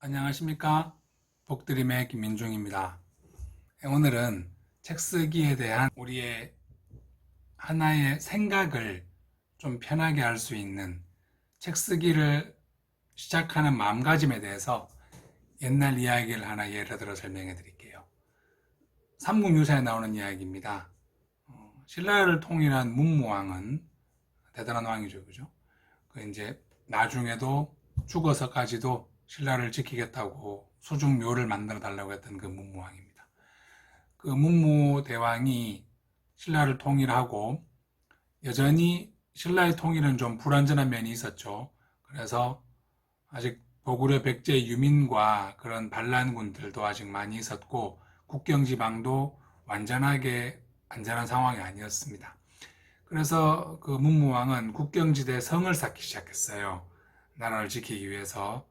안녕하십니까? 복드림의 김민중입니다. 오늘은 책 쓰기에 대한 우리의 하나의 생각을 좀 편하게 할 수 있는 책 쓰기를 시작하는 마음가짐에 대해서 옛날 이야기를 하나 예를 들어 설명해 드릴게요. 삼국유사에 나오는 이야기입니다. 신라를 통일한 문무왕은 대단한 왕이죠, 그죠? 이제 나중에도 죽어서까지도 신라를 지키겠다고 수중묘를 만들어 달라고 했던 그 문무왕입니다. 그 문무대왕이 신라를 통일하고 여전히 신라의 통일은 좀 불완전한 면이 있었죠. 그래서 아직 고구려 백제 유민과 그런 반란군들도 아직 많이 있었고 국경지방도 완전하게 안전한 상황이 아니었습니다. 그래서 그 문무왕은 국경지대에 성을 쌓기 시작했어요. 나라를 지키기 위해서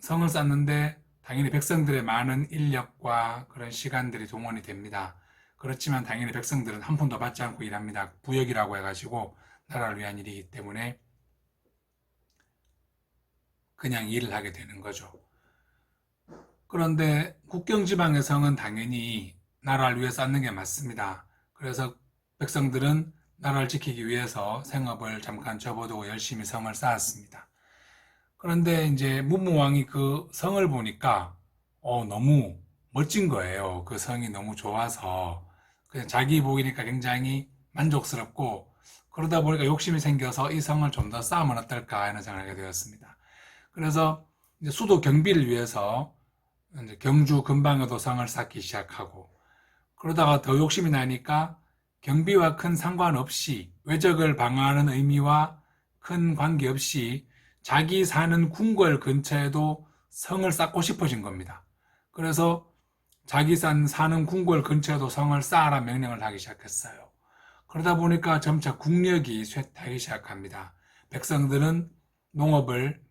성을 쌓는데 당연히 백성들의 많은 인력과 그런 시간들이 동원이 됩니다. 그렇지만 당연히 백성들은 한 푼도 받지 않고 일합니다. 부역이라고 해가지고 나라를 위한 일이기 때문에 그냥 일을 하게 되는 거죠. 그런데 국경지방의 성은 당연히 나라를 위해 쌓는 게 맞습니다. 그래서 백성들은 나라를 지키기 위해서 생업을 잠깐 접어두고 열심히 성을 쌓았습니다. 그런데 이제 문무왕이 그 성을 보니까 너무 멋진 거예요. 그 성이 너무 좋아서 그냥 자기 보이니까 굉장히 만족스럽고 그러다 보니까 욕심이 생겨서 이 성을 좀 더 쌓으면 어떨까 하는 생각을 하게 되었습니다. 그래서 이제 수도 경비를 위해서 이제 경주 근방에도 성을 쌓기 시작하고 그러다가 더 욕심이 나니까 경비와 큰 상관없이 외적을 방어하는 의미와 큰 관계없이 자기 사는 궁궐 근처에도 성을 쌓고 싶어진 겁니다. 그래서 자기 사는 궁궐 근처에도 성을 쌓아라 명령을 하기 시작했어요. 그러다 보니까 점차 국력이 쇠퇴하기 시작합니다. 백성들은 농업을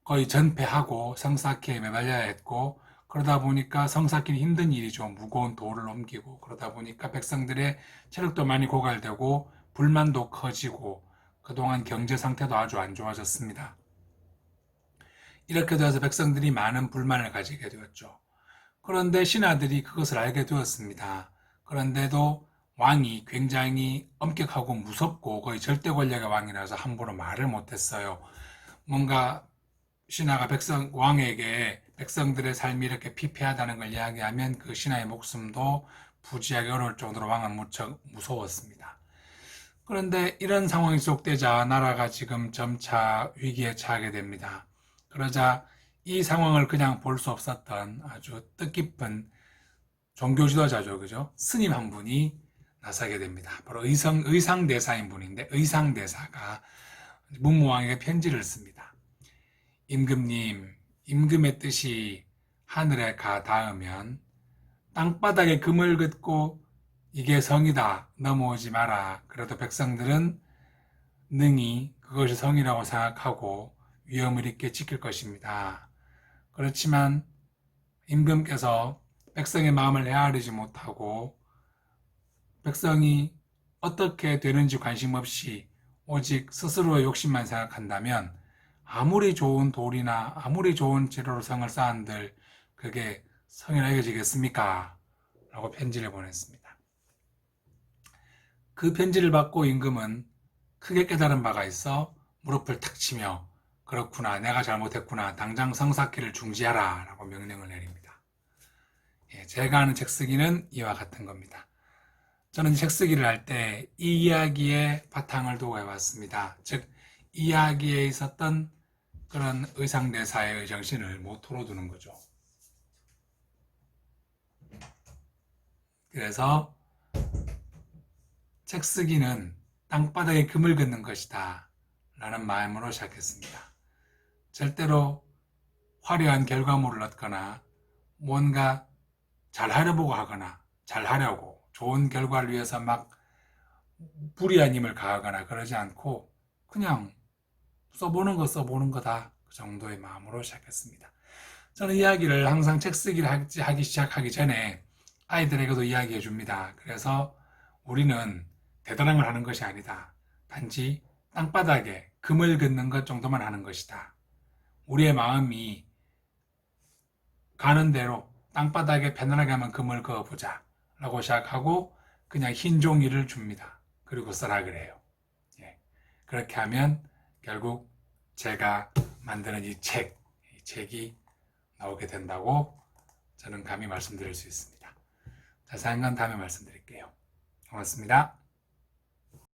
거의 전폐하고 성 쌓기에 매달려야 했고 그러다 보니까 성 쌓기는 힘든 일이죠. 무거운 돌을 옮기고 그러다 보니까 백성들의 체력도 많이 고갈되고 불만도 커지고 그동안 경제 상태도 아주 안 좋아졌습니다. 이렇게 되어서 백성들이 많은 불만을 가지게 되었죠. 그런데 신하들이 그것을 알게 되었습니다. 그런데도 왕이 굉장히 엄격하고 무섭고 거의 절대 권력의 왕이라서 함부로 말을 못했어요. 뭔가 신하가 왕에게 백성들의 삶이 이렇게 피폐하다는 걸 이야기하면 그 신하의 목숨도 부지하기 어려울 정도로 왕은 무척 무서웠습니다. 그런데 이런 상황이 지속되자 나라가 지금 점차 위기에 처하게 됩니다. 그러자 이 상황을 그냥 볼 수 없었던 아주 뜻깊은 종교 지도자죠, 그죠? 스님 한 분이 나서게 됩니다. 바로 의상대사인 분인데 의상대사가 문무왕에게 편지를 씁니다. 임금님, 임금의 뜻이 하늘에 가 닿으면 땅바닥에 금을 긋고 이게 성이다 넘어오지 마라. 그래도 백성들은 능히 그것이 성이라고 생각하고 위엄을 있게 지킬 것입니다. 그렇지만 임금께서 백성의 마음을 헤아리지 못하고 백성이 어떻게 되는지 관심 없이 오직 스스로의 욕심만 생각한다면 아무리 좋은 돌이나 아무리 좋은 재료로 성을 쌓은들 그게 성이라 여겨지겠습니까? 라고 편지를 보냈습니다. 그 편지를 받고 임금은 크게 깨달은 바가 있어 무릎을 탁 치며 그렇구나, 내가 잘못했구나, 당장 성 쌓기를 중지하라 라고 명령을 내립니다. 제가 하는 책 쓰기는 이와 같은 겁니다. 저는 책 쓰기를 할 때 이 이야기에 바탕을 두고 해왔습니다. 즉 이야기에 있었던 그런 의상대사의 정신을 모토로 두는 거죠. 그래서 책 쓰기는 땅바닥에 금을 긋는 것이다 라는 마음으로 시작했습니다. 절대로 화려한 결과물을 얻거나 뭔가 잘하려고 하거나 잘하려고 좋은 결과를 위해서 막 불의한 힘을 가하거나 그러지 않고 그냥 써보는 거다 그 정도의 마음으로 시작했습니다. 저는 이야기를 항상 책 쓰기를 하기 시작하기 전에 아이들에게도 이야기해 줍니다. 그래서 우리는 대단한 걸 하는 것이 아니다. 단지 땅바닥에 금을 긋는 것 정도만 하는 것이다. 우리의 마음이 가는 대로 땅바닥에 편안하게 한번 금을 그어보자 라고 시작하고 그냥 흰 종이를 줍니다. 그리고 쓰라 그래요. 예. 그렇게 하면 결국 제가 만드는 이 책이 나오게 된다고 저는 감히 말씀드릴 수 있습니다. 자세한 건 다음에 말씀드릴게요. 고맙습니다.